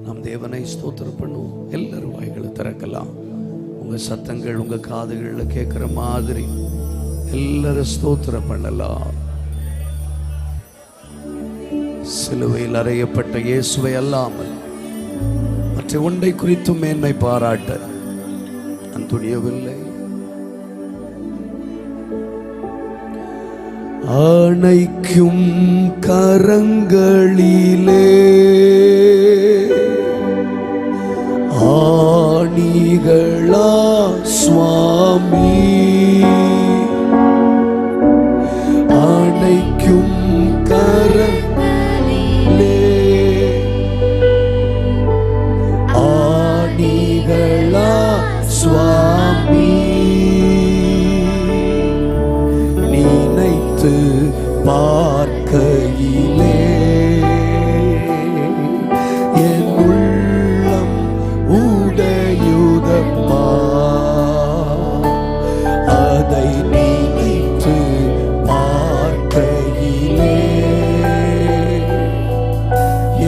நாம் தேவனை ஸ்தோத்திரம் பண்ணுவோம். எல்லாரும் வாய்களை திறக்கலாம். உங்க சத்தங்கள் உங்க காதுகளில் கேட்கிற மாதிரி எல்லாரும் ஸ்தோத்திரம் பண்ணலாம். சிலுவையில் அறையப்பட்ட இயேசுவை அல்லாமல் மற்ற ஒன்றை குறித்தும் மேன்மை பாராட்ட நான் துணியவில்லை. அணைக்கும் கரங்களிலே ஆணிகளா சுவாமி, அணைக்கும் கரங்களிலே ஆணிகளா சுவாமி, நினைத்து பார்க்கையிலே என் உள்ளம் உடையுதப்பா, அதை நினைத்து பார்க்கையிலே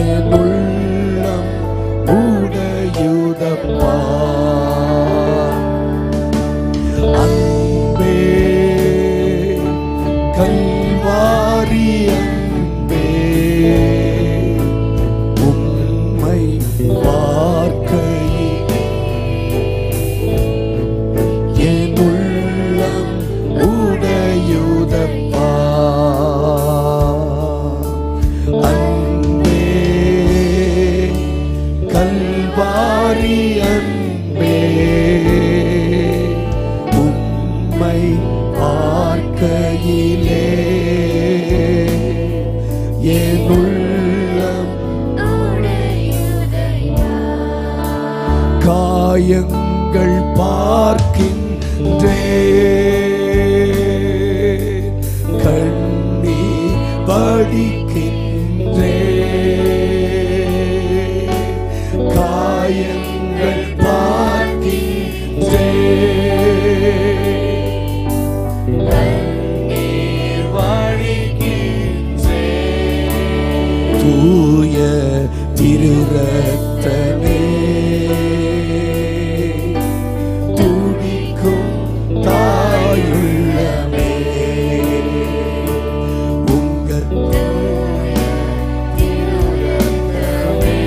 என் உள்ளம் உடையுதப்பா. அன்பே கல்வாரி அன்பே, உம்மை பார்க்கையிலே என் உள்ளம் உடையுதப்பா. அன்பே கல்வாரி அன்பே, உம்மை பார்க்கையிலே என் உள்ளம் காயங்கள் பார்க்கின்றே, கண்ணீர் வடிக்கின்றே, காயங்கள் பார்க்கின்றே, கண்ணீர் வடிக்கின்றே. தூய திருரத்தனே, துடிக்கும் தாயுள்ளமே, உங்க திருரத்தமே,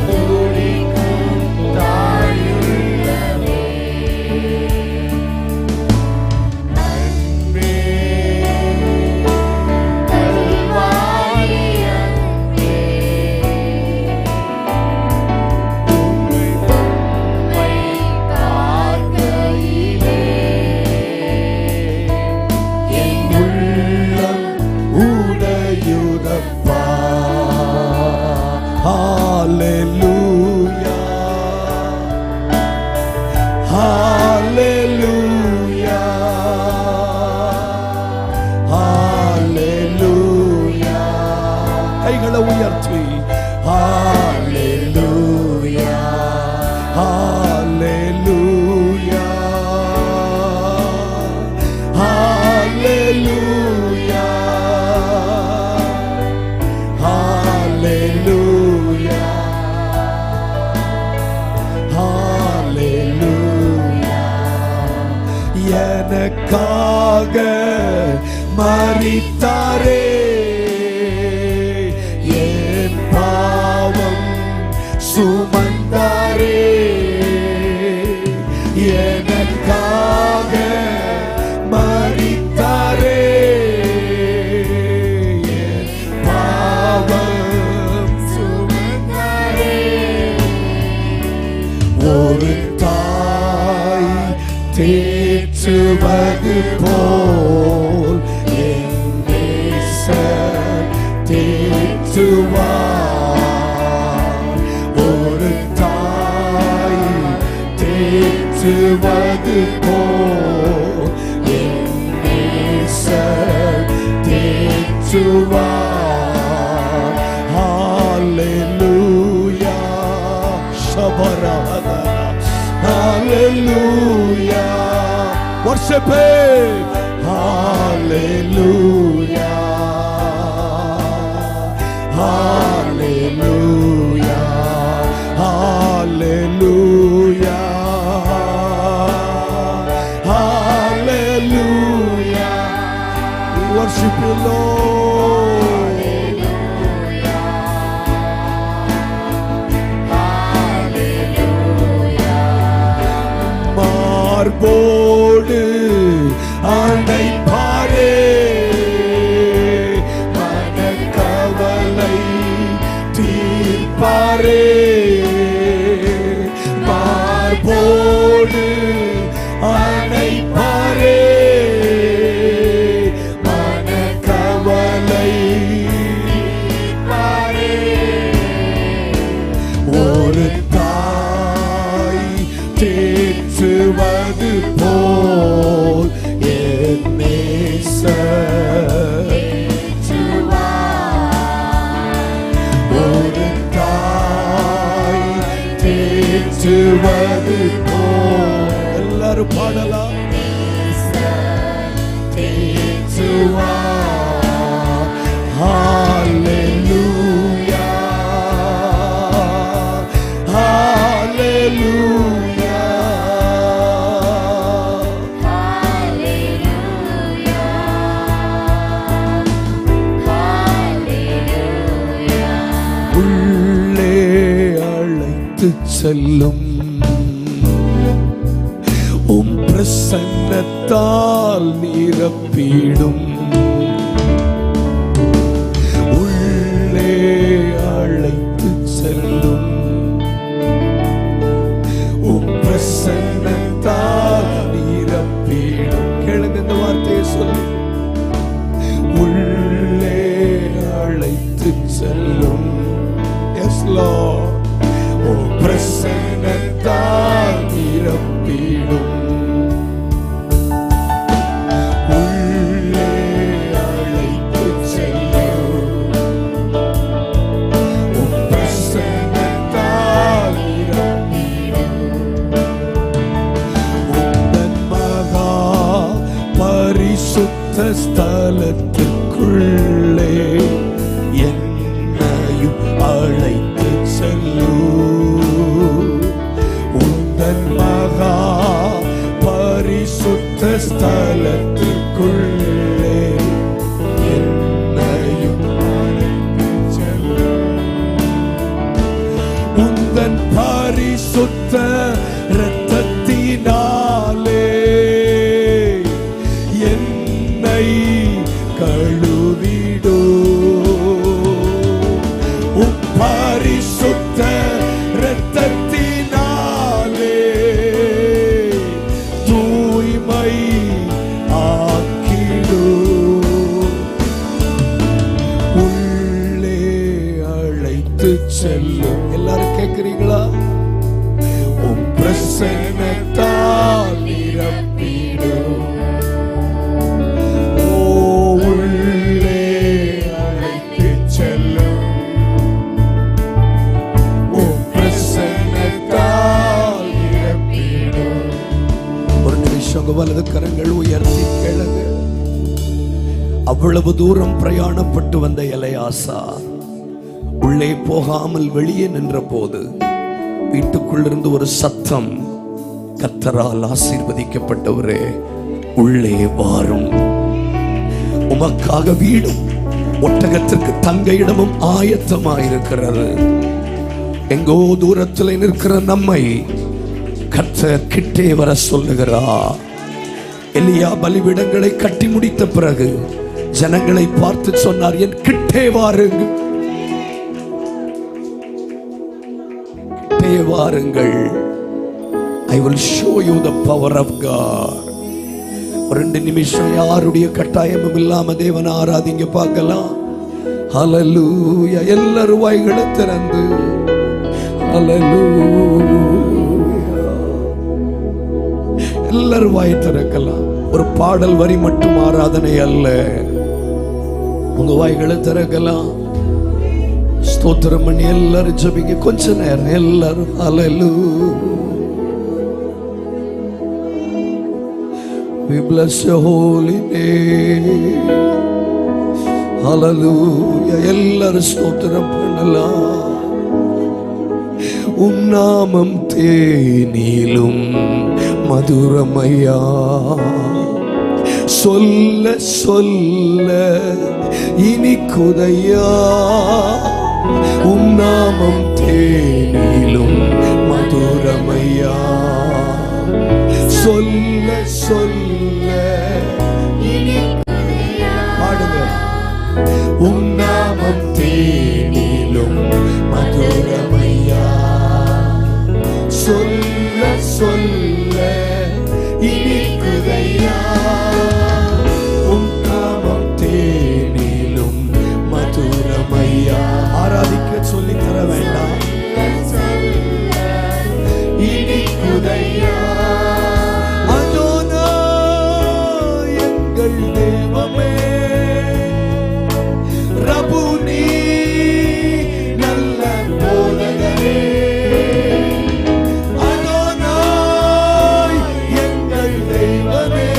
துடிக்கும் தாயுள்ளமே. அன்பே கல்வாரி அன்பே, உம்மை பார்க்கையிலே என் உள்ளம் உடையுதப்பா. ஹல்லேலூயா, ஹல்லேலூயா, ஹல்லேலூயா. கைகளை உயர்த்தி ஹல்லேலூயா, ஹல்லேலூயா, ஹல்லேலூயா, ஹல்லேலூயா, ஹல்லேலூயா. எனக்காக மரித்தாரே, என் பாவம் சுமந்தாரே, எனக்காக மரித்தாரே, என் பாவம் சுமந்தாரே. ஒரு தாய் தேற்றுவது போல் என் நேசர் தேற்றுவார். ஒரு தாய் தேற்றுவது போல் என் நேசர் தேற்றுவார். ஹல்லேலூயா, ஷபரஹதா, ஹல்லேலூயா. Worship Him. Hallelujah. Hallelujah. worship you, Lord. மார்போடு அணைப்பாரே, மனக்கவலை தீர்ப்பாரே. மார்போடு அணைப்பாரே, மனக்கவலை தீர்ப்பாரே. ஒரு தாய் தேற்றுவது போல் என் நேசர் ஒரு தாய் தேற்றுவது போல். எல்லாரும் பாடலாம். தேற்றுவார். ஹல்லேலூயா, ஹல்லேலூயா, ஹல்லேலூயா, ஹல்லேலூயா. உள்ளே அழைத்து செல்லும் உம் பிரசன்னத்தால் நிரப்பிடும். உள்ளே அழைத்து செல்லும் உம் பிரசன்னத்தால் நிரப்பிடும். கேளுங்க இந்த வார்த்தையை சொல்லி. உள்ளே அழைத்து செல்லும். S Lord. உம் பிரசன்னத்தால் நிரப்பிடும். ஸ்தலத்துக்குள்ளே என்னையும் அழைத்து செல்லும். உந்தன் மகா பரிசுத்த ஸ்தலத்துக்குள்ளே என்னையும் அழைத்து செல்லும். உந்தன் பரிசுத்த இரத்தத்தினாலே கழுவிடோ. உம் பரிசுத்த இரத்தத்தினாலே தூய்மை ஆக்கிடோ. உள்ளே அழைத்து செல்லும். எல்லாரும் கேட்கிறீங்களா? உம் பிரசன்னத்தால் நிரப்பிடும். வலது கரங்கள் உயர்த்தி கேளுங்க. அவ்வளவு தூரம் பிரயாணப்பட்டு வந்த எலியாசா உள்ளே போகாமல் வெளியே நின்ற போது வீட்டுக்குள்ளிருந்து ஒரு சத்தம், கர்த்தரால் ஆசீர்வதிக்கப்பட்டவரே உள்ளே வாரும், உமக்காக வீடும் ஒட்டகத்திற்கு தங்க இடமும் ஆயத்தமாயிருக்கிறது. எங்கோ தூரத்தில் நிற்கிற நம்மை கர்த்தர் கிட்டே வர சொல்லுகிறார். எலியா பலிபீடங்களை கட்டி முடித்த பிறகு ஜனங்களை பார்த்து சொன்னார், என் கிட்டே வாருங்கள், கிட்டே வாருங்கள். I will show you the power of God. ஒரு 2 நிமிஷம் யாருடைய கட்டாயமும் இல்லாம தேவனை ஆராதிங்க பார்க்கலாம். ஹல்லேலூயா. எல்லாரும் வாய்களை திறந்து ஹல்லேலூயா. எல்லாரும் வாய் திறக்கலாம். ஒரு பாடல் வரி மட்டும் ஆராதனை அல்ல. உங்க வாய்களை திறக்கலாம். ஸ்தோத்திரம் பண்ணி எல்லாரும் ஜெபிங்க. கொஞ்ச நேரம் எல்லாரும் ஹல்லேலூயா. We bless your holy name. Hallelujah. எல்லாரும் ஸ்தோத்திரம் பண்ணலாம். உம் நாமம் தேனிலும் மதுரமையா, சொல்ல சொல்ல இனிக்குதையா உம் நாமம் தேனிலும் மதுரமையா. சொல்ல சொல்ல பாடுங்க. உம் நாமம் தேனிலும் மதுரமையா. சொல்ல சொல்ல இனிக்குதையா உம் நாமம் தேனிலும் மதுரமையா. ஆராதிக்க சொல்லி தர வேண்டாம். இனிக்குதையா அதோனா எங்கள் தேவமே. ரபுனி நல்ல போதகரே. அதோனாய் எங்கள் தெய்வமே.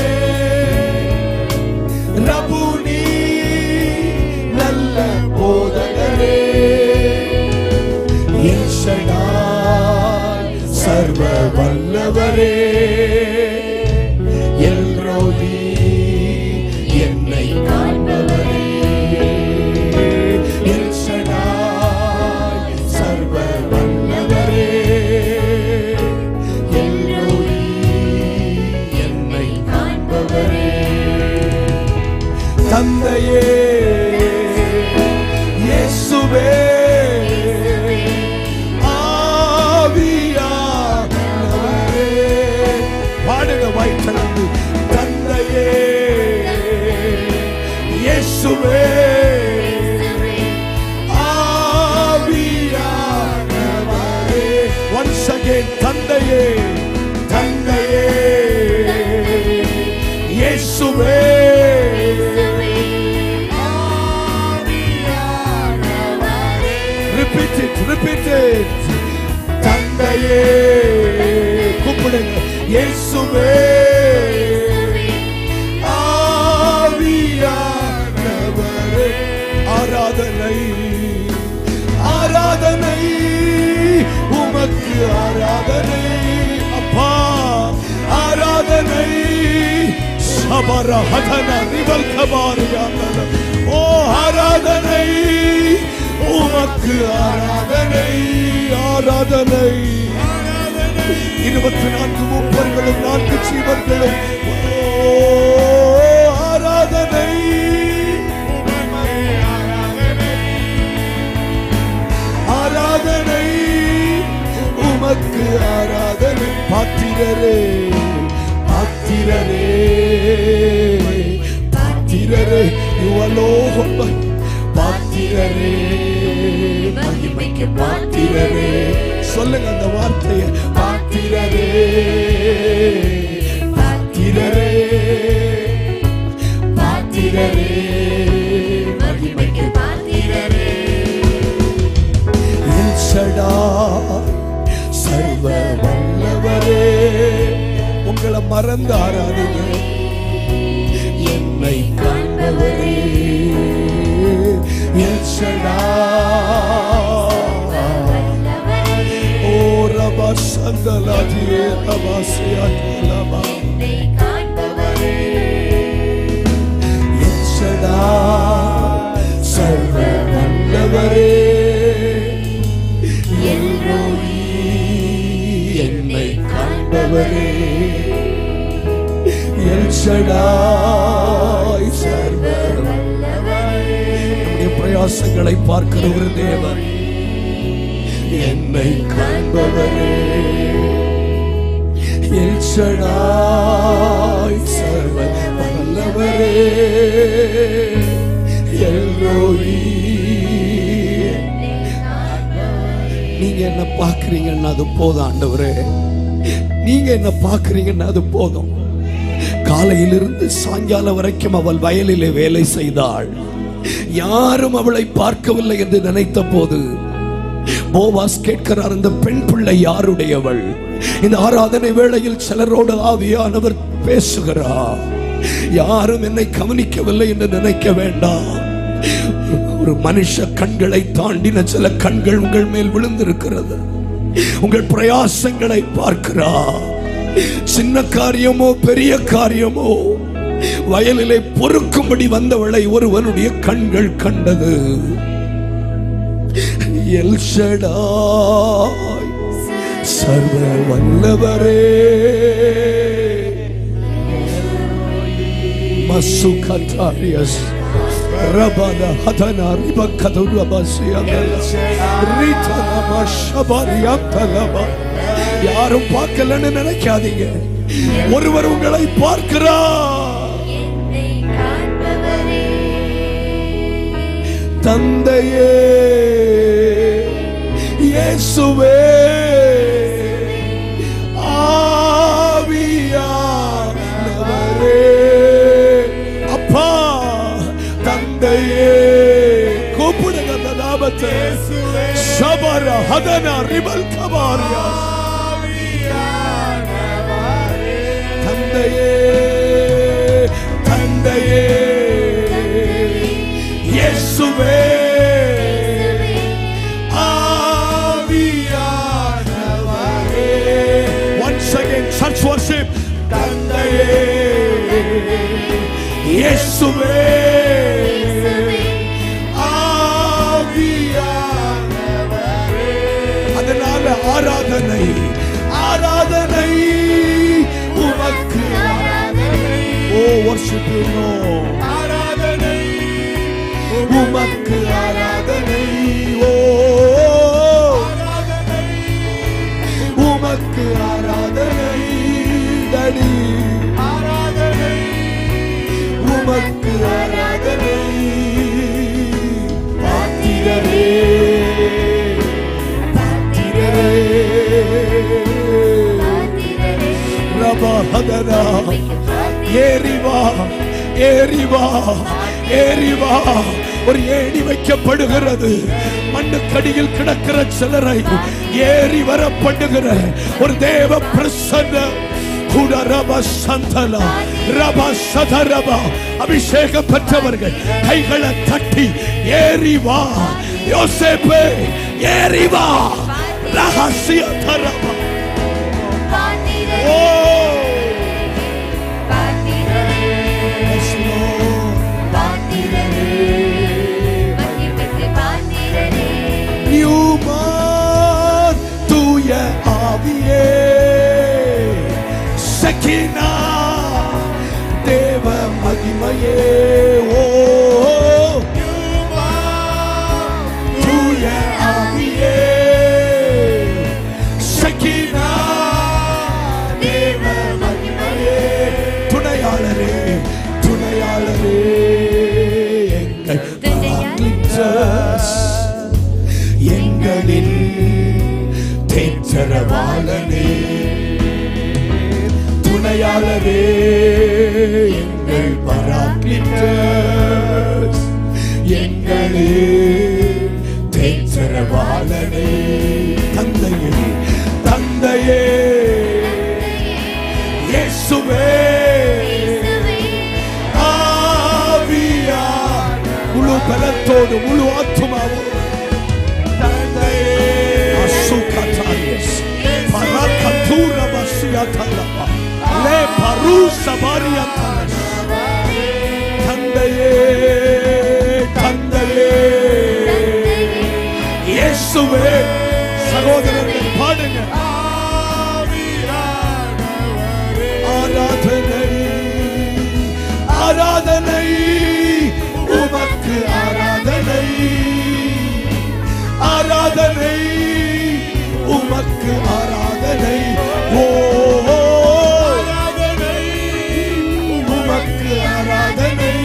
ரபுனி நல்ல போதகரே. எல் ஷடாய் சர்வ வல்லவரே. எல் ரோதி என்னை காண்பவரே. எல் ஷடாய் சர்வ வல்லவரே. எல் ரோதி என்னை காண்பவரே. தந்தையே இயேசுவே வாய்த்தளந்து. தந்தையே இயேசுவே ஆவியானவரே. once again தந்தையே தந்தையே இயேசுவே ஆவியானவரே. repeat it தந்தையே கூப்பிடுங்க. இயேசுவே ஆவியானவரே. ஆராதனை ஆராதனை உமக்கு ஆராதனை அப்பா. ஆராதனை சபரஹதன ரிவல் கபாரியானன. ஓ ஆராதனை உமக்கு ஆராதனை ஆராதனை. 24 மூப்பர்களும் 4 ஜீவர்களும் ஆராதனை ஆராதனை உமக்கு ஆராதனை. பாத்திரரே பாத்திரரே பாத்திரரே யுவலோகம். பாத்திரரே மகிமைக்கு பாத்திரரே. சொல்லுங்க அந்த வார்த்தையை. பாத்திரரே பாத்திரரே பாத்திரரே மகிமைக்கு பாத்திரரே. எல் ஷடாய் சர்வ வல்லவரே. உங்களை மறந்து ஆராதிங்க. என்னை காண்பவரே. எல் ஷடாய் சந்தலாதியே ரபாசியாலபா. எல் ஷடாய் சர்வ வல்லவரே. எல் ரோயி என்னை காண்பவரே. எல் ஷடாய் சர்வ வல்லவரே. நம்முடைய பிரயாசங்களை பார்க்கிற ஒரு தேவன். என்னை காண்பவரே. எல் ஷடாய் சர்வ வல்லவரே. எல் ரோயி. நீங்க என்ன பார்க்கிறீங்கன்னா அது போதும் ஆண்டவரே. நீங்க என்ன பார்க்கிறீங்கன்னா அது போதும். காலையிலிருந்து சாயங்காலம் வரைக்கும் அவள் வயலிலே வேலை செய்தாள். யாரும் அவளை பார்க்கவில்லை என்று நினைத்த போது போவாஸ் கேட்கிறார், இந்த பெண் பிள்ளை யாருடையவள்? இந்த ஆராதனை வேளையில் சிலரோடு ஆவியானவர் பேசுகிறார். யாரும் என்னை கவனிக்கவில்லை என்று நினைக்க வேண்டாம். ஒரு மனுஷ கண்களை தாண்டின சில கண்கள் உங்கள் மேல் விழுந்திருக்கிறது. உங்கள் பிரயாசங்களை பார்க்கிறார். சின்ன காரியமோ பெரிய காரியமோ வயலிலே பொறுக்கும்படி வந்தவளை ஒருவனுடைய கண்கள் கண்டது. எல் ஷடாய், சர்வ வல்லவரே, மசுகதாரியஸ் ரபத ஹதனா ரிபகது ரபசியதல ரிதனமா ஷபரியதலபா. யாரும் பார்க்கலன்னு நினைக்காதீங்க, ஒருவர் உங்களை பார்க்கிறார். தந்தையே, இயேசுவே, ஆவியானவரே, அப்பா, தந்தையே, கூப்பிடுங்க அந்த நாமத்தை. ஷபர ஹதனா ரிபல் கபாரியா. தந்தையே, தந்தையே, இயேசுவே, ஆவியானவரே. Once again, church worship. தந்தையே, இயேசுவே, ஆவியானவரே. அதனால ஆராதனை, ஆராதனை உமக்கு. ஓ, worship you Lord. ஆராதனை உமக்கு, ஆராதனை. ஓ, ஆராதனை உமக்கு, ஆராதனை. தடி ஆராதனை உமக்கு, ஆராதனை. பாத்திரரே, பாத்திரரே, ரபஹதனா. ஏறிவா, ஏறிவா, ஏறிவா. ஒரு ஏணி வைக்கப்படுகிறது. மண்ணுக்கடியில் கிடக்கிற சிலரை ஏறி வரப்படுகிற ஒரு தேவ பிரசன்னம். அபிஷேகம் பெற்றவர்கள் கைகளை தட்டி ஏறிவா. யோசேப்பே, ஏறிவா. ரகசிய தரவா. ஓ, தூய ஆவியே, சகினா, தேவ மகிமையே. ஓ, தூய ஆவியே, சகினா, தேவ மகிமையே. துணையாளரே, துணையாளரே, எங்கள் எங்களின் தேற்றரவாளனே, துணையாளரே, எங்கள் பராக்லிப்டஸ், எங்களின் தேற்றரவாளனே. தந்தையே, தந்தையே, இயேசுவே, ஆவியார் முழு பலத்தோடு, முழு ஆத்துமாவோடு. தந்தையே, தந்தையே, இயேசுவே. சகோதரர்கள் பாடுங்க. ஆராதனை, ஆராதனை உமக்கு, ஆராதனை, ஆராதனை உமக்கு, ஆராதனை. ஓ, ஆராதனை உமக்கு, ஆராதனை,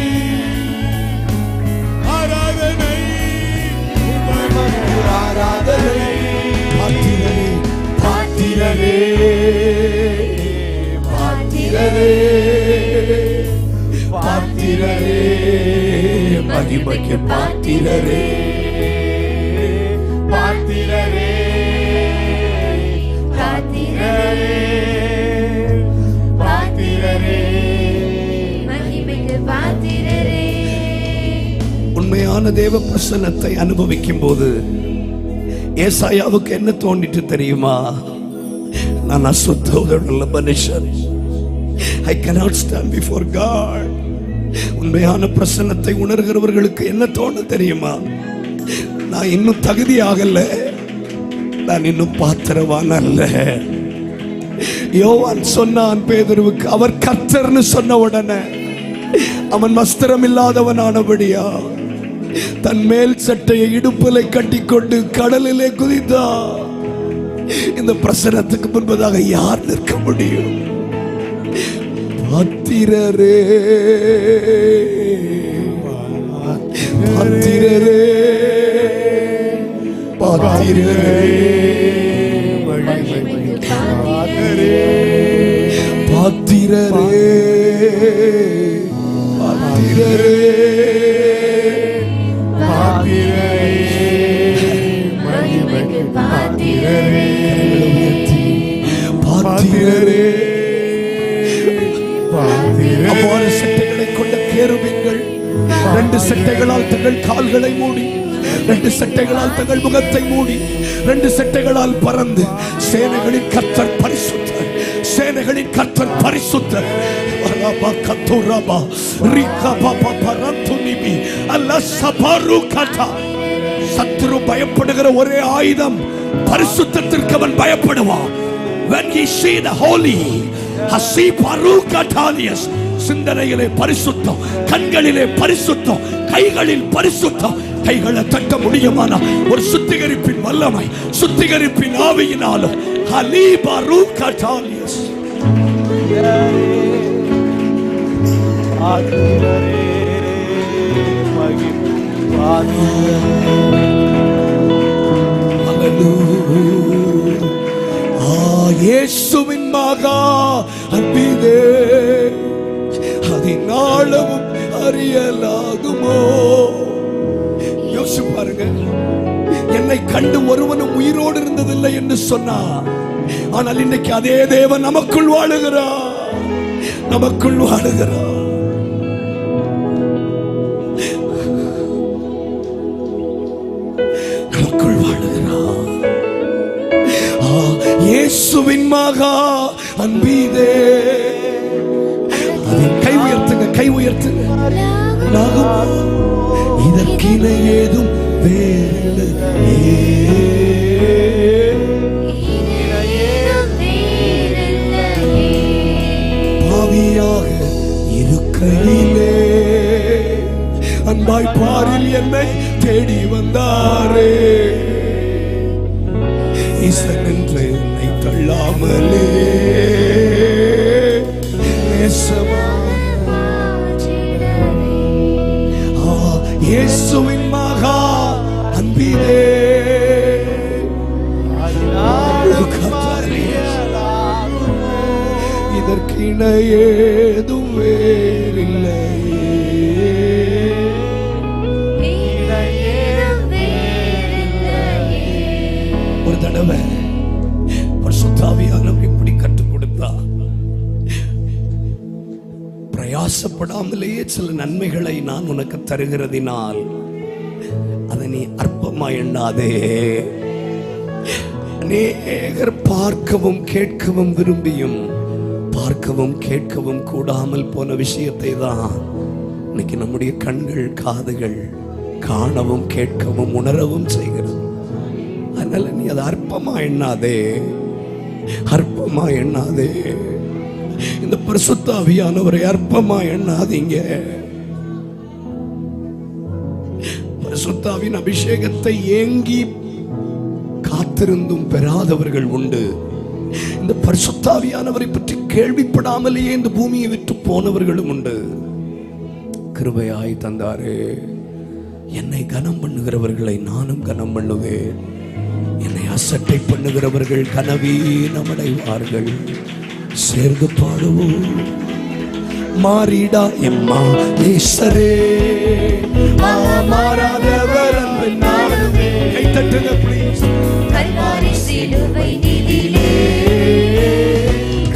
ஆராதனை உமக்கு, ஆராதனை. பாத்திரரே, பாத்திரரே, பாத்திரரே, பாத்திரரே, மகிமைக்கு பாத்திரரே, பாத்திரரே, பாத்திரரே, பாத்திரரே, மகிமைக்கு பாத்திரரே. உண்மையான தேவ பிரசன்னத்தை அனுபவிக்கும் போது ஏசாயாவுக்கு என்ன தோண்டிட்டு தெரியுமா? நான் அசுத்த உள்ள மனுஷன், I cannot stand before God. உண்மையான பிரசன்னத்தை உணர்கிறவர்களுக்கு என்ன தோண தெரியுமா? நான் இன்னும் தகுதியாகல, நான் இன்னும் பாத்திரவான் அல்ல. யோவான் சொன்னான் பேதுருவுக்கு, அவர் கர்த்தர்னு சொன்ன உடனே அவன் வஸ்திரம் இல்லாதவனானபடியா தன் மேல் சட்டையை இடுப்பிலை கட்டிக்கொண்டு கடலிலே குதித்தான். இந்த பிரசனத்துக்கு முன்பதாக யார் நிற்க முடியும்? பாத்திரரே பாத்திரரே பாத்திரரே பாத்திரரே அவ்வாறு சட்டைகளை கொண்ட கேருபீன்கள் 2 சட்டைகளால் தங்கள் கால்களை மூடி, 2 சட்டைகளால் தங்கள் முகத்தை மூடி, 2 சட்டைகளால் பறந்து சேனைகளின் கர்த்தர் பரிசுத்தர், சேனைகளின் கர்த்தர் பரிசுத்தர், சத்துரு பயப்படுகிற ஒரே ஆயுதம் பரிசுத்தத்திற்கு அவன் பயப்படுவான். When he see the holy, சிந்தனையிலே பரிசுத்தம், கண்களிலே பரிசுத்தம், கைகளில் பரிசுத்தம். கைகளை தட்ட முடியுமானா ஒரு சுத்திகரிப்பின் வல்லமை, சுத்திகரிப்பின் ஆவியினாலும் இயேசுவின் மகா அன்பிலே அதினாளவும் அறியலாகுமோ? யோசிச்சு பாருங்க. என்னை கண்டு ஒருவனும் உயிரோடு இருந்ததில்லை என்று சொன்னார். ஆனால் இன்னைக்கு அதே தேவன் நமக்குள் வாழுகிறார், நமக்குள் வாழுகிறார். நமக்குள் வாழுகிறார். இயேசுவின் மகா அன்பிலே கை உயர்த்துங்க, கை உயர்த்துங்க. இதற்கின ஏதும் வேறில்லை, பாவியாக இருக்கையிலே அன்பாய் பாரில் என்னை தேடி வந்தாரே. ஈசன் என்று என்னை தள்ளாமலே இயேசுவின் மகா அன்பிலே இதற்கு இணை ஏதும் வேறில்லை. ஒரு தடவை பரிசுத்த ஆவியானவர் இப்படி கற்றுக் கொடுத்தா, பிரயாசப்படாமலேயே சில நன்மைகளை நான் உனக்கு தருகிறதினால் அதை நீ அற்பமா எண்ணாதே. அநேகர் பார்க்கவும் கேட்கவும் விரும்பியும் பார்க்கவும் கேட்கவும் கூடாமல் போன விஷயத்தை தான் இன்னைக்கு நம்முடைய கண்கள் காதுகள் காணவும் கேட்கவும் உணரவும் செய்கிறது. அதனால நீ அதை அற்பமா எண்ணாதே, அற்பமா எண்ணாதே. இந்த பரிசுத்த ஆவியானவரை அற்பமா எண்ணாதீங்க. பரிசுத்த ஆவியின் அபிஷேகத்தை ஏங்கி காத்திருந்தும் பெறாதவர்கள் உண்டு. இந்த பரிசுத்த ஆவியானவரை பற்றி கேள்விப்படாமலேயே இந்த பூமியை விட்டு போனவர்களும் உண்டு. கிருபையாய் தந்தாரே. என்னை கனம் பண்ணுகிறவர்களை நானும் கனம் பண்ணுவேன், என்னை அசட்டை பண்ணுகிறவர்கள் கனவீனமடைவார்கள். சேர்ந்து பாடுவோம். மாறிடா எம்மா நேசரே, மாறாதவர் அன்பின் நாளுமே. கை தட்டுங்க ப்ளீஸ். கல்வாரி சிலுவை நிதியிலே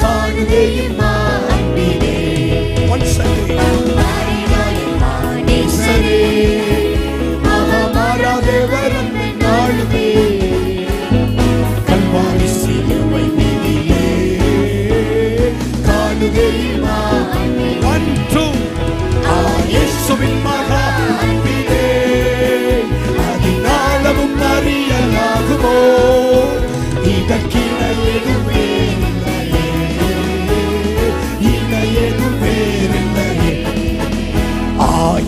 காணுதே எம்மா அன்பிலே. Once again. மாறிடா எம்மா நேசரே, மாறாதவர் அன்பின் நாளுமே. கல்வாரி சிலுவை நிதியிலே காணுதே மகா அன்பிலே அதிகாலமும் அறியலாகுமோ இதற்கிணை எதுவே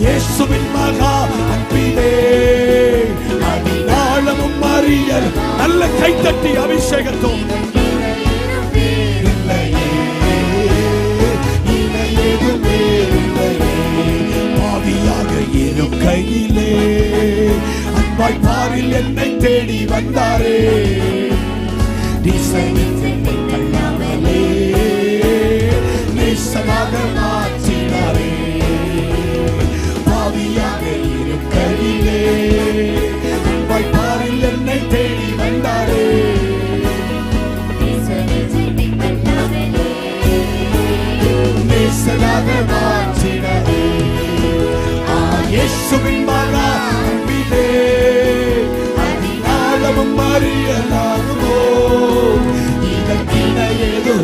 இயேசுவின் மகா அன்பிலே அதிகாலமும் அறியல். நல்ல கைத்தட்டி அபிஷேகத்தோம் பாவியாக இருக்கையிலே அன்பாய் பாரில் என்னை தேடி வந்தாரே நேசமாக மாற்றினாரே பாவியாக இருக்கையிலே அன்பாய் பாரில் என்னை தேடி வந்தாரே நேசமாக மாற்றினாரே இயேசுவின் மகா அன்பிலே அதிகாலமும் அறியலாகுமோ இதற்கிணை ஏதோ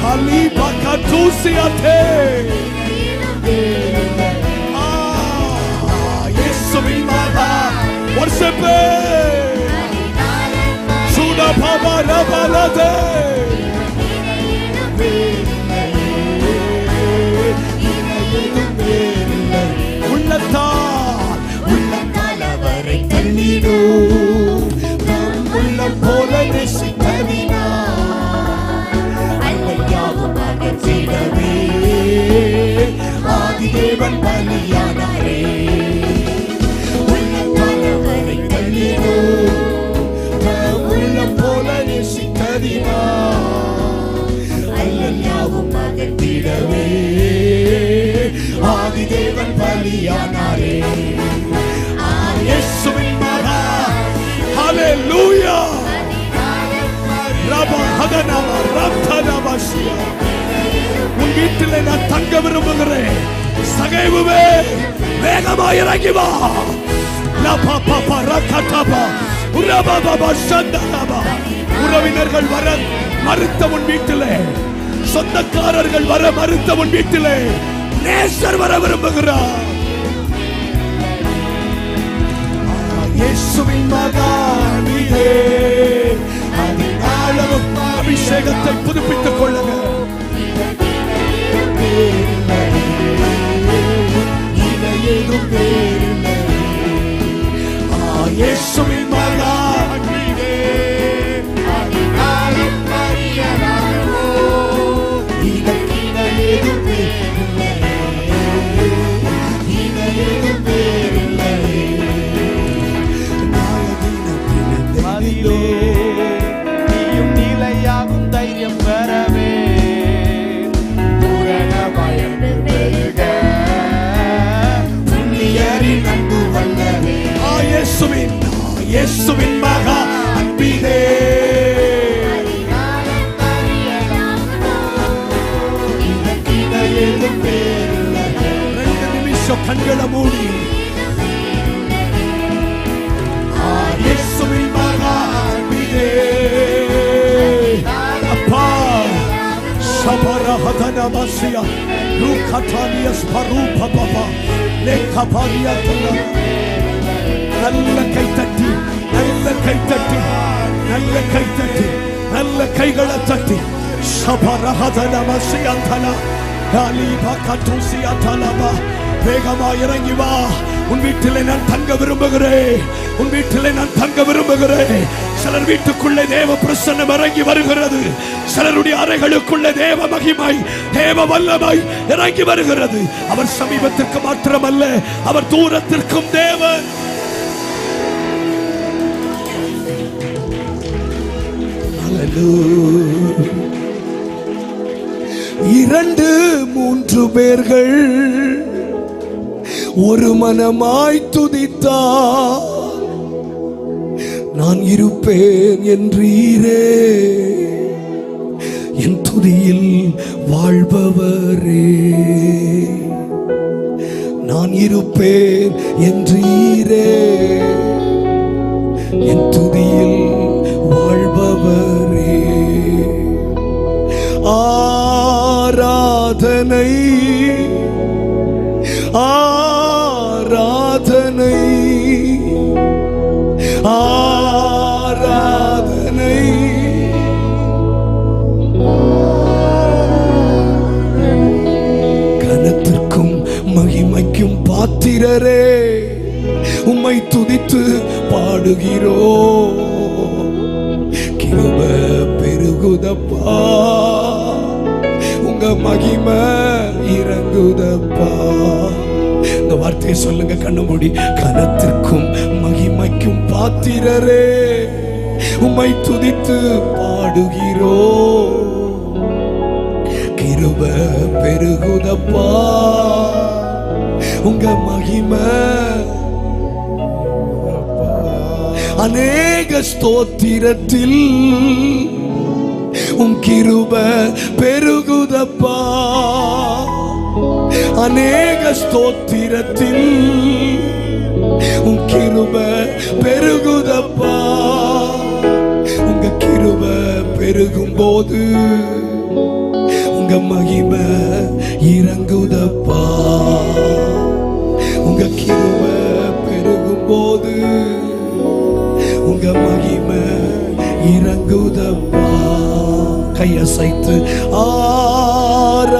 கலிபா கதூசியாதே இயேசுவின் மகா வர்ஷிப்பே சுடா பாபா ரபலதே உள்ளத்தால் அவரை தள்ளிடோ தம் உள்ளம் போல நேசித்ததினாவே ஆதிதேவன் பலியானாரே உள்ளத்தால் அவரை தள்ளிடோ தம் உள்ளம் போல நேசித்ததினா அல்லல்யாவும் அகற்றிடவே ஆதிதேவன் பலியானாரே இயேசுவின் மகா ஹalleluya ரபா ஹகனமா ரப்தனமாஷியா உன் வீட்டிலே நான் தங்க விரும்புகிறேன் சகைவுவே வேகமாய் இறங்கி வா லபா பாபா ரகதபா உரபா பாபா சந்தனபா உறவினர்கள் வர மறுத்த உன் வீட்டிலே சொந்தக்காரர்கள் வர மறுத்த உன் வீட்டிலே நேசர் வர விரும்புகிறார் இயேசுவின் மகா அன்பிலே அதிகாலமும் அபிஷேகத்தை புதுப்பித்துக் கொள்ளுங்க இயேசுவின் மகா அன்பிலே அதிகாலம் அறியலாகுமோ இதற்கிணை எதுவே நீயும் நிலையாகும் தைரியம் பெறவே பூரண பயந்து பெருக புண்ணியரின் அன்பு வல்லவே இயேசுவின் மகா அன்பிலே இதற்கிணை எதுவே 2 நிமிஷம் கண்களை மூடி இயேசுவின் மகா அன்பிலே அப்பா சபரஹதனமசியா ருகதானியஸ் பரூப பாபா லேகபாரியாதன நல்ல கைத்தட்டி நல்ல கைத்தட்டி நல்ல கைத்தட்டி நல்ல கைகளை தட்டி சபரஹதனமசியா தனா காலிபா கதுசியா தலபா வேகமா இறங்கி வா உன் வீட்டிலே நான் தங்க விரும்புகிறேன் உன் வீட்டிலே நான் தங்க விரும்புகிறேன் சிலர் வீட்டுக்குள்ளே தேவ பிரசன்னம் இறங்கி வருகிறது சிலருடைய அறைகளுக்குள்ளே தேவ மகிமை தேவ வல்லமை இறங்கி வருகிறது அவர் சமீபத்திற்கு மாத்திரமல்ல அவர் தூரத்திற்கும் தேவன் இரண்டு மூன்று பேர்கள் ஒரு மனமாய் துதித்தார் நான் இருப்பேன் என்றீரே என் துதியில் வாழ்பவரே நான் இருப்பேன் என்றீரே என் துதியில் வாழ்பவரே ஆராதனை ஆராதனை ஆராதனை கனத்திற்கும் மகிமைக்கும் பாத்திரரே, உம்மை துதித்து பாடுகிறோ. கிருபை பெருகுதப்பா, உங்க மகிமை இறங்குதப்பா. இந்த வார்த்தையை சொல்லுங்க கண்ணு மூடி. கனத்திற்கும் மகிமைக்கும் பாத்திரரே, உம்மை துதித்து பாடுகிறோ. கிருபை பெருகுதப்பா, உங்க மகிமை. அநேக ஸ்தோத்திரத்தில் உம் கிருபை பெருகுதப்பா. அநேக ஸ்தோத்திரத்தில் உம் கிருபை பெருகுதப்பா. உங்க கிருபை பெருகும் போது உங்க மகிமை இறங்குதப்பா. உங்க கிருபை பெருகும் போது உங்க மகிமை இறங்குதப்பா. கையசைத்து ஆராதனை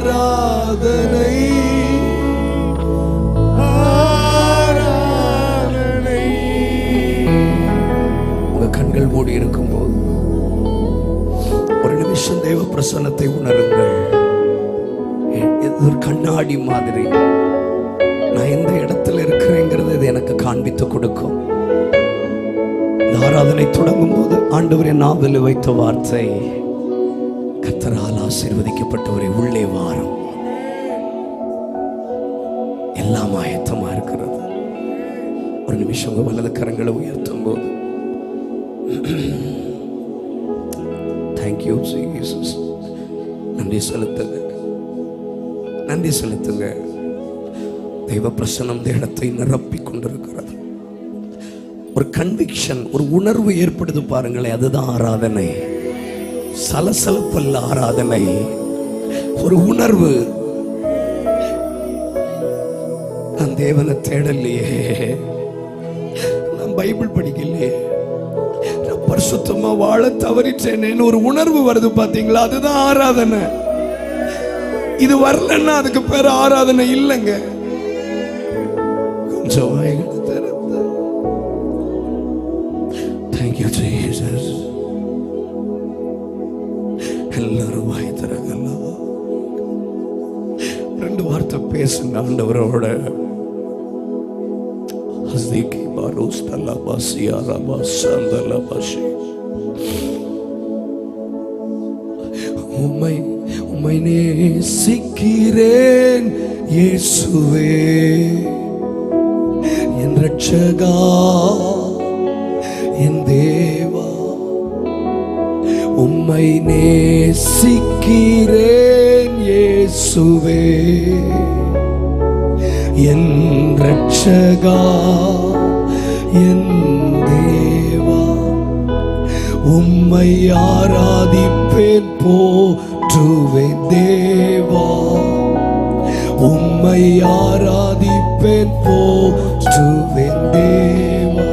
ஆராதனை ஆராதனை. உங்க கண்கள் மூடி இருக்கும்போது ஒரு நிமிஷம் தேவ பிரசன்னத்தை உணருங்கள். ஒரு கண்ணாடி மாதிரி நான் எந்த இடத்துல இருக்கிறேங்கிறது இது எனக்கு காண்பித்து கொடுக்கும். இந்த ஆராதனை தொடங்கும் போது ஆண்டவர் என் நாவில் வைத்த வார்த்தை, கர்த்தரால் ஆசீர்வதிக்கப்பட்டவரை உள்ளே வாரும். எல்லாம் ஆயத்தமா இருக்கிறது. ஒரு நிமிஷம் வலது கரங்களை உயர்த்தும் போது தேங்க்யூ ஜீசஸ். நன்றி செலுத்துங்க, நன்றி செலுத்துங்க. தெய்வ பிரசன்னம் இந்த இடத்தை நிரப்பி கொண்டிருக்கிறது. ஒரு கன்விக்ஷன், ஒரு உணர்வு ஏற்படுது பாருங்களேன். அதுதான் ஆராதனை. சலசலப்பல்ல ஆராதனை, ஒரு உணர்வு. நான் தேவனை தேடலையே, நான் பைபிள் படிக்கலையே, நான் பரிசுத்தமா வாழ தவறிட்டேனேன்னு ஒரு உணர்வு வருது பாத்தீங்களா? அதுதான் ஆராதனை. இது வரலன்னா அதுக்கு பேர் ஆராதனை இல்லைங்க. கொஞ்சம் வாய்களை திறந்து தேங்க்யூ ஜீசஸ். எல்லாரும் வாய் திறக்கலாம். ரெண்டு வார்த்தை பேசுங்க ஆண்டவரோட. ஹஸ்திகி பாரோஸ் தலபாசியா ரபாசந்தலபாஷி. உம்மை உம்மை நேசிக்கிறேன் இயேசுவே, என் ரட்சகா, என் தேவா. உம்மை நேசிக்கிறேன் இயேசுவே, என் ரட்சகா, என் தேவா. உம்மை ஆராதிப்பேன் போற்றுவேன் தேவா. உம்மை ஆராதிப்பேன் போற்றுவேன் தேவா.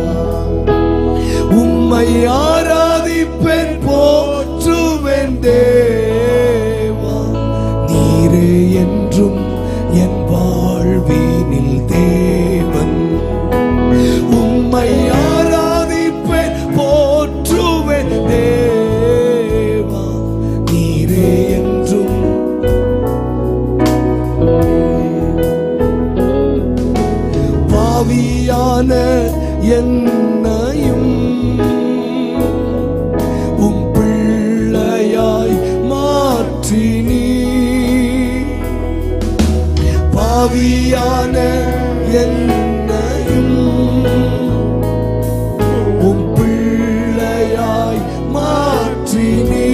உம்மை ஆராதிப்பேன் போற்றுவேன் தேவா. நீரே என்றும் என் வாழ்வினில் தேவன். உம்மை ஆராதிப்பேன் போற்றுவேன் தேவா. நீரே என்றும். பாவியான என்னையும் உம் பிள்ளையாய் மாற்றினீ. பாவியான என்னையும் உம் பிள்ளையாய் மாற்றினீ.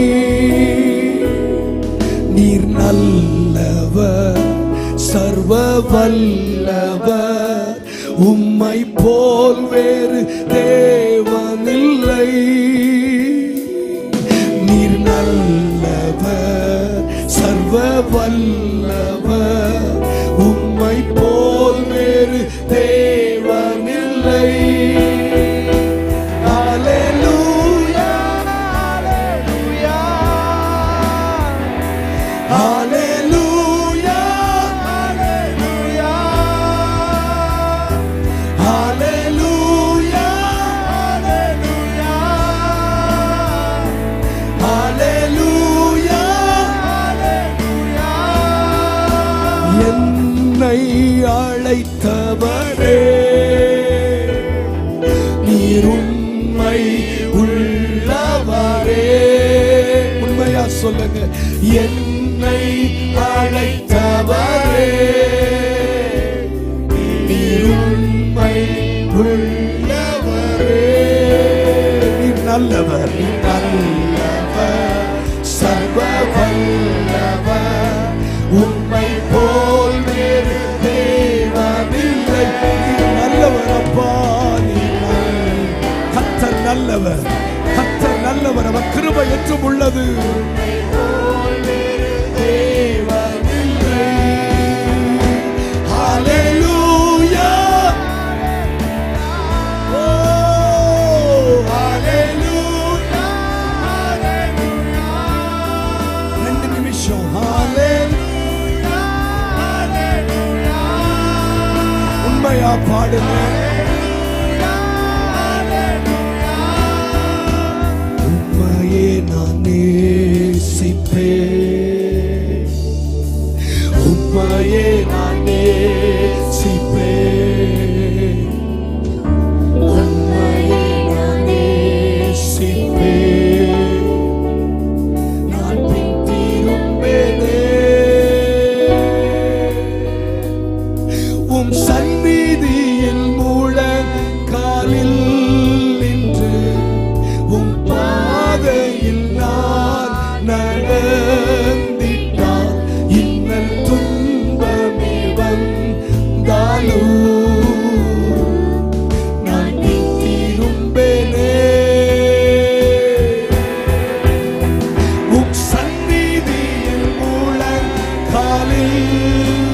நீர் நல்லவர், சர்வ வல்லவர். உம்மை போல் வேறு தேவனில்லை. அழைத்தவரே, நீர் உண்மை உள்ளவரே. உண்மையா சொல்லுங்க, என்னை அழைத்தவரே, நீர் உண்மை உள்ளவரே. நீர் நல்லவர், நீர் நல்லவர், சர்வ வல்லவர், உம்மை போல் வேறு தேவனில்லை. நீர் நல்லவர் அப்பா, நீர் கர்த்தர் நல்லவர், கர்த்தர் நல்லவர், அவர் கிருபை என்றும் உள்ளது. Hallelujah, oh hallelujah, hallelujah. ரெண்டு நிமிஷம் hallelujah, hallelujah. உண்மையா பாடுங்க. உம்மையே நான் நேசிப்பேன், உம்மையே நான் நேசிப்பேன், உம்மையே நான் நேசிப்பேன், நான் பின் திரும்பேனே. உம் சந்நிதியில் முழங்காலில் நின்று உம் பாதையில் நான் நடந்திட்டால் இன்னல் துன்பமே வந்தாலும் நான் பின் திரும்பேனே. உம் சந்நிதியில் முழங்காலில்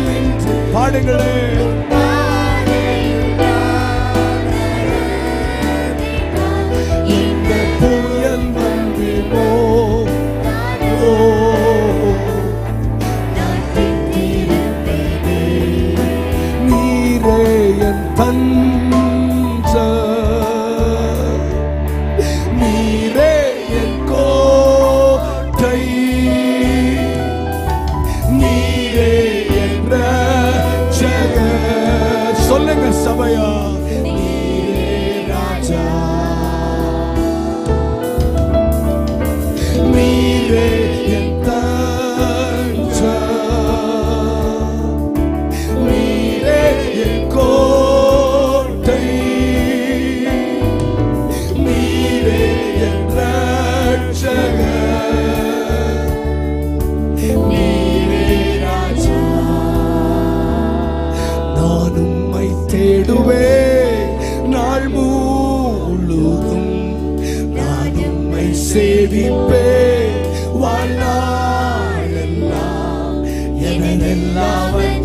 நின்று பாடுங்களே. இந்த புயல் வந்து நீரே என் தஞ்ச, நீரே என் கோட்டை, நீரே என் ரட்சகர். சொல்லுங்க சபையா, நீரே ராஜா, நீரே என் தஞ்சம், நீரே என் கோட்டை, நீரே என் ரட்சகர், நீரே ராஜா. நான் உம்மை தேடுவேன் நாள் முழுதும், நான் உம்மை சேவிப்பேன் வாழ்நாளெல்லாம். எனதெல்லாவற்றிலும்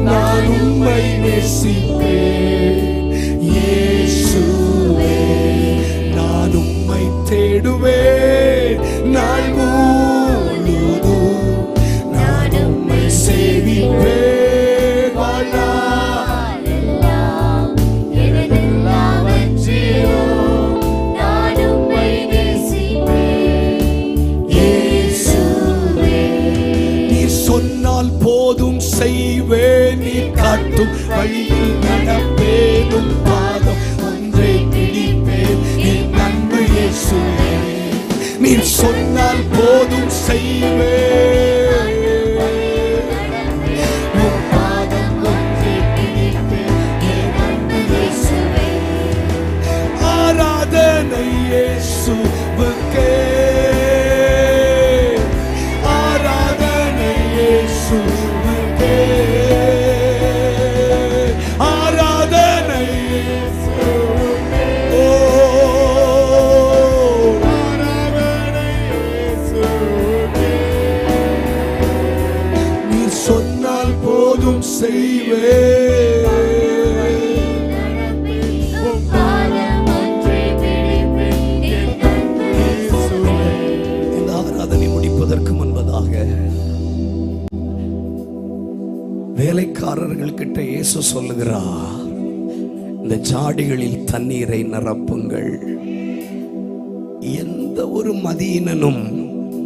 நான் உம்மை நேசிப்பேன் இயேசுவே. நான் உம்மை தேடுவேன் நாள் முழுதும், நான் உம்மை சேவிப்பேன் வாழ்நாளெல்லாம். எனதெல்லாவற்றிலும் நான் உம்மை நேசிப்பேன் இயேசுவே. நீர் சொன்னால் போதும் செய்வேன், நீர் காட்டும் வழியில் நடப்பேனும் பாதம் ஒன்றை பிடிப்பேன் என் அன்பு இயேசுவே. நீர் சொன்னால் போதும் செய்வேன், உம் பாதம் ஒன்றை பிடிப்பேன் என் அன்பு இயேசுவே. ஆராதனை இயேசுவுக்கே, ஆராதனை இயேசுவுக்கே, ஆராதனை இயேசுவுக்கே, ஓ ஆராதனை இயேசுவுக்கே. நீர் சொன்னால் போதும் செய்வேன், இந்த ஆராதனை முடிப்பதற்கு முன்பதாக வேலைக்காரர்கள் கிட்ட இயேசு சொல்லுகிறார், இந்த ஜாடிகளில் தண்ணீரை நிரப்புங்கள். எந்த ஒரு மதியினனும்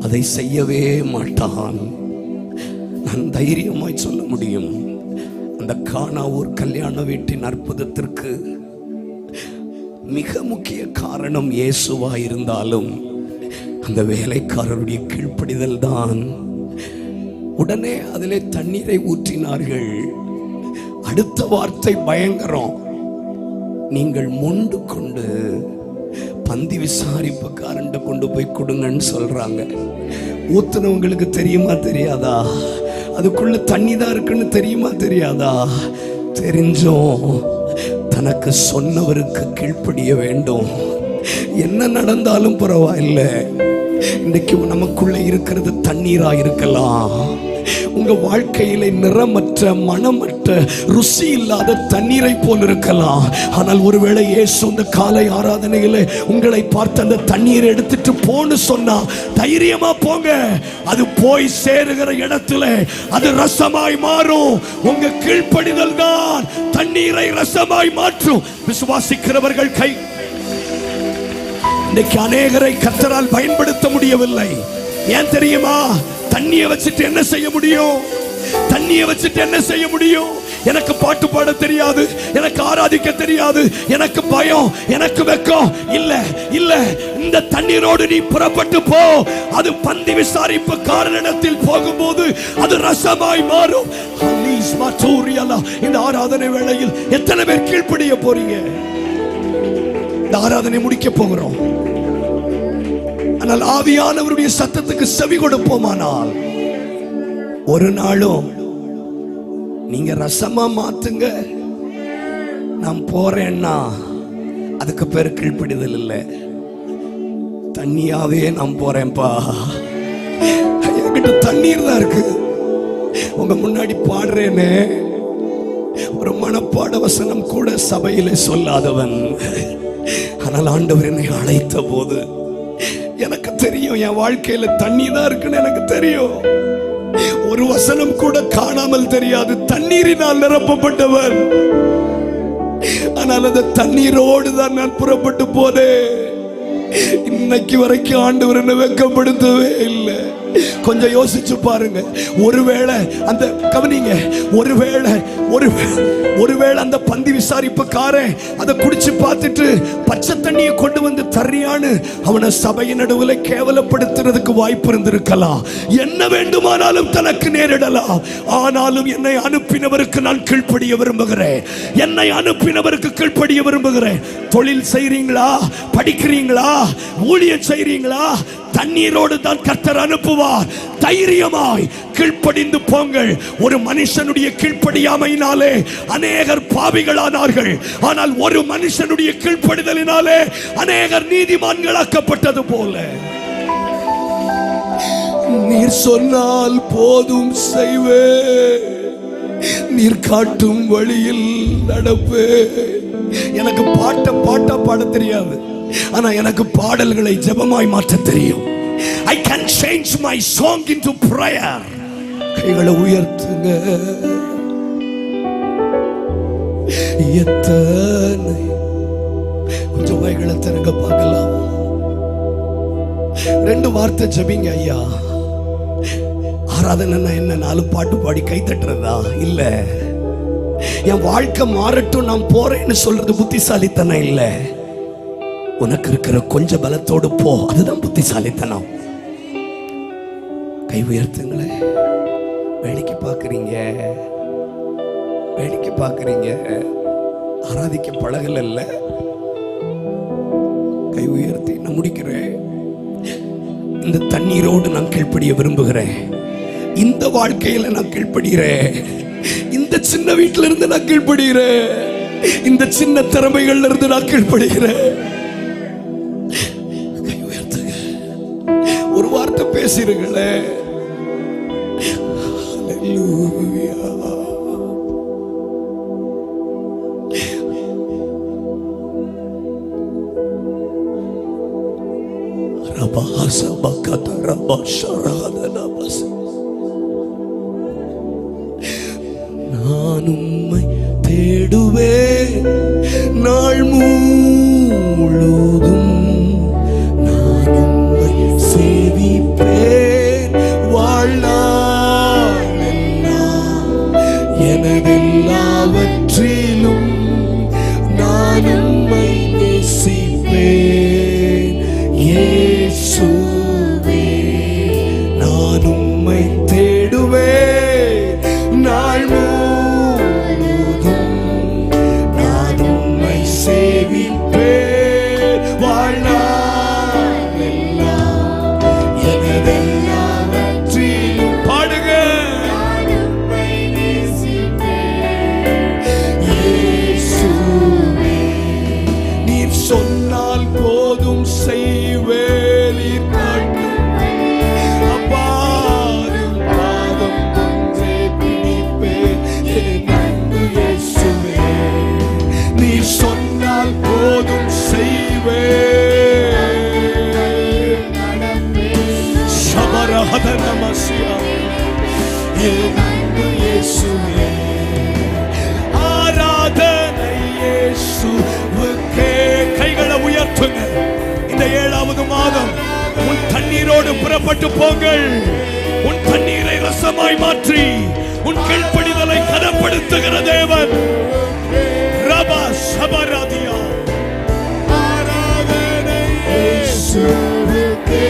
அதை செய்யவே மாட்டான். நான் தைரியமாய் சொல்ல முடியும், அந்த அந்த கானாவூர் கல்யாண வீட்டின் அற்புதத்திற்கு மிக முக்கிய காரணம் இயேசுவா இருந்தாலும் அந்த வேலைக்காரருடைய கீழ்ப்படிதல் தான். உடனே அதிலே தண்ணீரை ஊற்றினார்கள். அடுத்த வார்த்தை பயங்கரம். நீங்கள் மொண்டு கொண்டு பந்தி விசாரிப்புக்காரன்ட்ட கொண்டு போய் கொடுங்கன்னு சொல்றாங்க. ஊத்துனவங்களுக்கு தெரியுமா தெரியாதா? அதுக்குள்ள தண்ணி தான் இருக்குன்னு தெரியுமா தெரியாதா? தெரிஞ்சோம் தனக்கு சொன்னவருக்கு கீழ்ப்படிய வேண்டும். என்ன நடந்தாலும் பரவாயில்லை. இன்னைக்கு நமக்குள்ள இருக்கிறது தண்ணீரா இருக்கலாம். உங்க வாழ்க்கையில நிறமற்ற, மனமற்ற, ருசி இல்லாத தண்ணீரை போல் இருக்கலாம். ஆனால் ஒருவேளை இயேசு இந்த காலை ஆராதனையில உங்களை பார்த்து அந்த தண்ணீரை எடுத்துட்டு போன்னு சொன்னா தைரியமா போங்க. அது போய் சேருகிற இடத்துல அது ரசமாய் மாறும். உங்க கீழ்ப்படிதல் தான் தண்ணீரை ரசமாய் மாற்றும். விசுவாசிக்கிறவர்கள் கை. இன்னைக்கு அநேகரை கர்த்தரால் பயன்படுத்த முடியவில்லை. ஏன் தெரியுமா? தண்ணியை வச்சுட்டு என்ன செய்ய முடியும்? தண்ணியை வச்சுட்டு என்ன செய்ய முடியும்? எனக்கு பாட்டு பாட தெரியாது, எனக்கு ஆராதிக்க தெரியாது, எனக்கு பயம், எனக்கு வெக்கம். இல்ல இல்ல, இந்த தண்ணீரோடு நீ புறப்பட்டு போ. அது பந்தி விசாரிப்பு காரணத்தில் போகும்போது அது ரசமாய் மாறும். இந்த ஆராதனை வேளையில் எத்தனை பேர் கீழ்ப்படிய போறீங்க? இந்த ஆராதனை முடிக்க போகிறோம். ஆனால் ஆவியானவருடைய சத்தத்துக்கு செவி கொடுப்போமானால் ஒரு நாளும் நீங்க ரசமா மாத்துங்க, நான் போறேன்னா அதுக்கு பேரு கீழ்ப்படிதல் இல்லை. தண்ணியாவே நான் போறேன்பா, என்கிட்ட தண்ணீர் தான் இருக்கு. உங்க முன்னாடி பாடுறேன்னு ஒரு மனப்பாட வசனம் கூட சபையில சொல்லாதவன். ஆனால் ஆண்டவர் என்னை அழைத்த போது எனக்கு தெரியும் என் வாழ்க்கையில தண்ணி தான் இருக்குன்னு எனக்கு தெரியும். ஒரு வசனம் கூட காணாமல் தெரியாது. தண்ணீரினால் நிரப்பப்பட்டவர். ஆனால் அந்த தண்ணீரோடு தான் நான் புறப்பட்டு போனேன். இன்னைக்கு வரைக்கும் ஆண்டவர் என்னை வெட்கப்படுத்தவே இல்லை. கொஞ்சம் யோசிச்சு பாருங்க. ஒருவேளை அந்த கவனிங்க, ஒருவேளை அந்த பந்தி விசாரிப்புக்காரன் அதை குடிச்சு பார்த்துட்டு பச்சை தண்ணியை கொண்டு வந்து தர்றியான்னு அவனை சபையின் நடுவில் கேவலப்படுத்துறதுக்கு வாய்ப்பு இருந்திருக்கலாம். என்ன வேண்டுமானாலும் தனக்கு நேரிடலாம். ஆனாலும் என்னை அனுப்பினவருக்கு நான் கீழ்ப்படிய விரும்புகிறேன். என்னை அனுப்பினவருக்கு கீழ்ப்படிய விரும்புகிறேன். தொழில் செய்றீங்களா? படிக்கிறீங்களா? ஊழியம் செய்றீங்களா? தண்ணீரோடு தான் கர்த்தர் அனுப்புவார். தைரியமாய் கீழ்ப்படிந்து போங்கள். ஒரு மனுஷனுடைய கீழ்ப்படியாமையினாலே அநேகர் பாவிகளானார்கள். ஆனால் ஒரு மனுஷனுடைய கீழ்ப்படிதலினாலே அநேகர் நீதிமான்களாக்கப்பட்டது போல. நீர் சொன்னால் போதும் செய்வே, நீர் காட்டும் வழியில் நடப்பே. எனக்கு பாட்டா பாட தெரியாது. ஆனா எனக்கு பாடல்களை ஜெபமாய் மாற்ற தெரியும். I can change my song into prayer. கைகளை உயர்த்துங்க. எத்தனை கொஞ்சம் கைகளை திறங்க பார்க்கலாம். 2 வார்த்தை ஜெபிங்க ஐயா. ஆராதனை என்ன 4 பாட்டு பாடி கை தட்டுறதா? இல்ல. என் வாழ்க்கை மாறட்டும் நான் போறேன்னு சொல்றது புத்திசாலித்தனம் இல்ல. உனக்கு இருக்கிற கொஞ்ச பலத்தோடு போ, அதுதான் புத்திசாலித்தனம். கை உயர்த்துங்களே. வேடிக்கை பார்க்கறீங்க, ஆராதிக்க பழகல. இல்ல, கை உயர்த்தி நான் முடிக்கிறேன். இந்த தண்ணீரோடு நான் கீழ்ப்படிய விரும்புகிறேன். இந்த வாழ்க்கையில நான் கீழ்ப்படுகிறேன். இந்த சின்ன வீட்டில இருந்து நான் கீழ்ப்படுகிறேன். இந்த சின்ன திறமைகள்ல இருந்து நான் கீழ்ப்படுகிறேன். ஒரு வார்த்தை பேசிருங்களே. நான் உம்மை தேடுவேன் நாள் முழுதும். நான் உம்மை சேவிப்பேன் வாழ்நாள் எல்லாம். எனதெல்லாம் ஹதனமசியா என் அன்பு இயேசுவே ஆராதனை இயேசுவுக்கே. கைகளை உயர்த்துங்க. இந்த 7வது மாதம் உன் தண்ணீரோடு புறப்பட்டு போங்கள். உன் தண்ணீரை ரசமாய் மாற்றி உன் கீழ்ப்படிதலை கனப்படுத்துகிற தேவன். ரபா சபராதியா ஆராதனை இயேசுவுக்கே.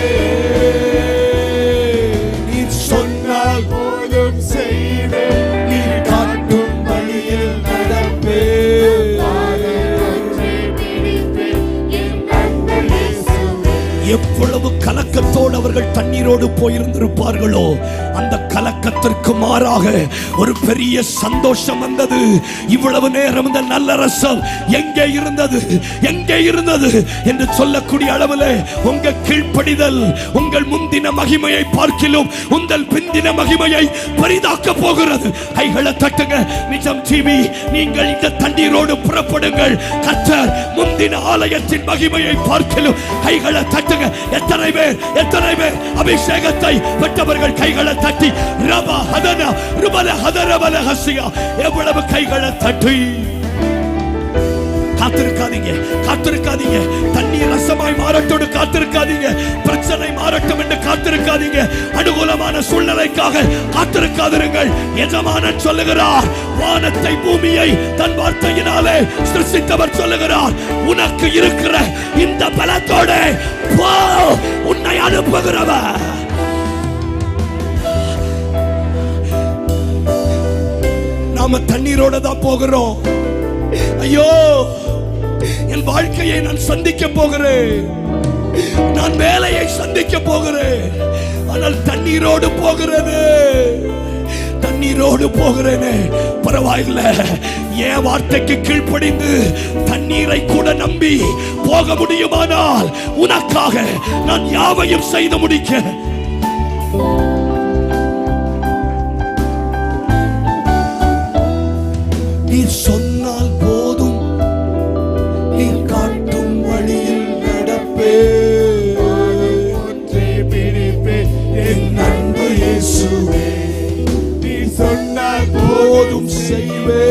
நீர் சொன்னால் போதும் செய்வேன், நீர் காட்டும் வழியில் நடப்பேன். எவ்வளவு கலக்கத்தோடு அவர்கள் தண்ணீரோடு போயிருந்திருப்பார்களோ அந்த கலக்கத்திற்கு மாறாக ஒரு பெரிய சந்தோஷம் வந்தது. இவ்வளவு நேரம் இந்த நல்ல ரசம் எங்கே இருந்தது எங்கே இருந்தது என்று சொல்லக்கூடிய அளவில் உங்க கீழ்ப்படிதல் உங்கள் முந்தின மகிமையை பார்க்கிலும் உங்கள் பிந்தின மகிமையை பரிதாக்க போகிறது. கைகளை தட்டுங்க. நிஜம் டிவி, நீங்கள் இந்த தண்ணீரோடு புறப்படுங்கள். கர்த்தர் முந்தின ஆலயத்தின் மகிமையை பார்க்கிலும் கைகளை தட்டுங்க. எத்தனை பேர் அபிஷேகத்தை பெற்றவர்கள் கைகளை தட்டி ரபா ஹதனா ருபல ஹதரபல ஹசியா. எவ்வளவு கைகளை தட்டி. காத்திருக்காதீங்க. தண்ணீர் ரசமாய் மாறட்டோடு காத்திருக்காதீங்க. பிரச்சனை மாறட்டும் என்று காத்திருக்காதீங்க. அனுகூலமான சூழ்நிலைக்காக காத்திருக்காதிருங்கள். எஜமானன் சொல்லுகிறார், வானத்தை பூமியை தன் வார்த்தையினாலே சிருஷ்டித்தவர் சொல்லுகிறார், உனக்கு இருக்கிற இந்த பலத்தோட போ, உன்னை அனுப்புகிறவர். நாம தண்ணீரோட தான் போகிறோம். ஐயோ, என் வாழ்க்கையை நான் சந்திக்க போகிறேன், நான் வேலையை சந்திக்க போகிறேன், ஆனால் தண்ணீரோடு போகிறேனே. பரவாயில்லை, என் வார்த்தைக்கு கீழ்ப்படிந்து தண்ணீரை கூட நம்பி போக முடியுமானால் உனக்காக நான் யாவையும் செய்து முடிக்க. நீ சொன்னால் போதும், நீ காட்டும் வழியில் நடப்பே. ஒன்றே பிடிப்பே என் அன்பு இயேசுவே. நீ சொன்னால் போதும் செய்வே.